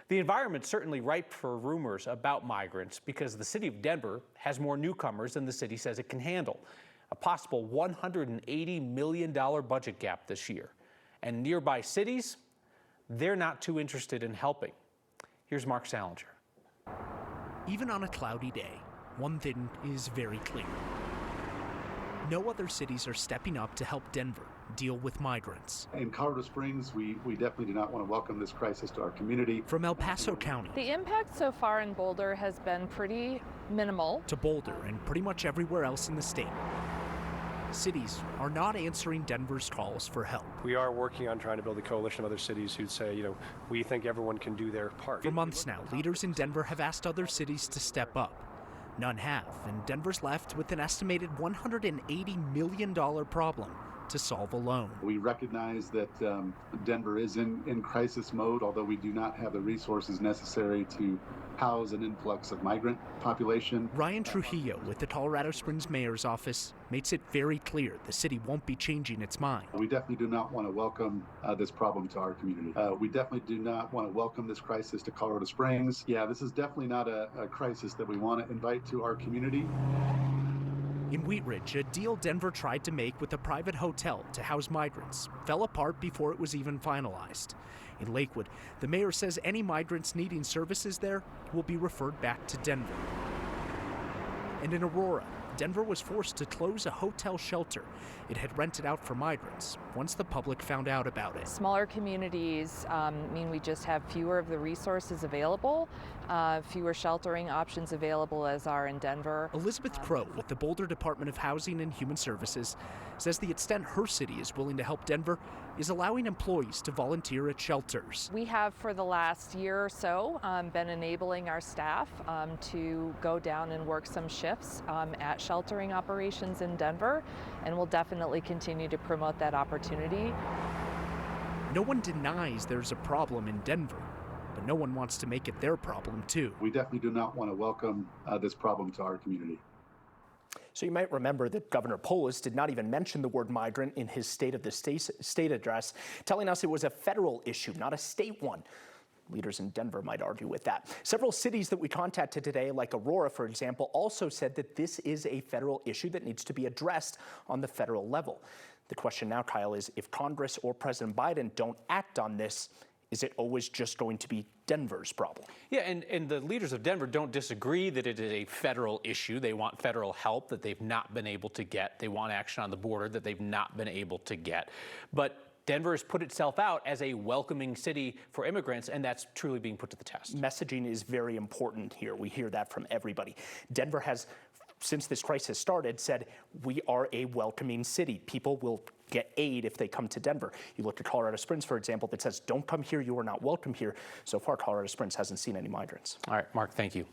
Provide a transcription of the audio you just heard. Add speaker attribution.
Speaker 1: The environment's certainly ripe for rumors about migrants because the city of Denver has more newcomers than the city says it can handle. A possible $180 million budget gap this year. And nearby cities, they're not too interested in helping. Here's Mark Salinger.
Speaker 2: Even on a cloudy day, one thing is very clear. No other cities are stepping up to help Denver deal with migrants.
Speaker 3: In Colorado Springs, we definitely do not want to welcome this crisis to our community.
Speaker 2: From El Paso County,
Speaker 4: the impact so far in Boulder has been pretty minimal,
Speaker 2: to Boulder and pretty much everywhere else in the state, cities are not answering Denver's calls for help.
Speaker 5: We are working on trying to build a coalition of other cities who say, we think everyone can do their part.
Speaker 2: For months now, leaders in Denver have asked other cities to step up. None have, and Denver's left with an estimated $180 million problem to solve alone.
Speaker 3: We recognize that Denver is in crisis mode, although we do not have the resources necessary to house an influx of migrant population.
Speaker 2: Ryan Trujillo with the Colorado Springs Mayor's office makes it very clear the city won't be changing its mind.
Speaker 3: We definitely do not want to welcome this problem to our community. We definitely do not want to welcome this crisis to Colorado Springs. Yeah, this is definitely not a crisis that we want to invite to our community.
Speaker 2: In Wheat Ridge, a deal Denver tried to make with a private hotel to house migrants fell apart before it was even finalized. In Lakewood, the mayor says any migrants needing services there will be referred back to Denver. And in Aurora, Denver was forced to close a hotel shelter it had rented out for migrants once the public found out about it.
Speaker 4: Smaller communities mean we just have fewer of the resources available, fewer sheltering options available as are in Denver.
Speaker 2: Elizabeth Crow with the Boulder Department of Housing and Human Services says the extent her city is willing to help Denver is allowing employees to volunteer at shelters.
Speaker 4: We have for the last year or so been enabling our staff to go down and work some shifts at sheltering operations in Denver, and we'll definitely continue to promote that opportunity.
Speaker 2: No one denies there's a problem in Denver, but no one wants to make it their problem too.
Speaker 3: We definitely do not want to welcome this problem to our community.
Speaker 6: So you might remember that Governor Polis did not even mention the word migrant in his State of the State address, telling us it was a federal issue, not a state one. Leaders in Denver might argue with that. Several cities that we contacted today, like Aurora, for example, also said that this is a federal issue that needs to be addressed on the federal level. The question now, Kyle, is if Congress or President Biden don't act on this, is it always just going to be Denver's problem?
Speaker 1: Yeah, and the leaders of Denver don't disagree that it is a federal issue. They want federal help that they've not been able to get. They want action on the border that they've not been able to get. But Denver has put itself out as a welcoming city for immigrants, and that's truly being put to the test.
Speaker 6: Messaging is very important here. We hear that from everybody. Denver has, since this crisis started, said we are a welcoming city. People will get aid if they come to Denver. You look at Colorado Springs, for example, that says don't come here, you are not welcome here. So far, Colorado Springs hasn't seen any migrants.
Speaker 1: All right, Mark, thank you.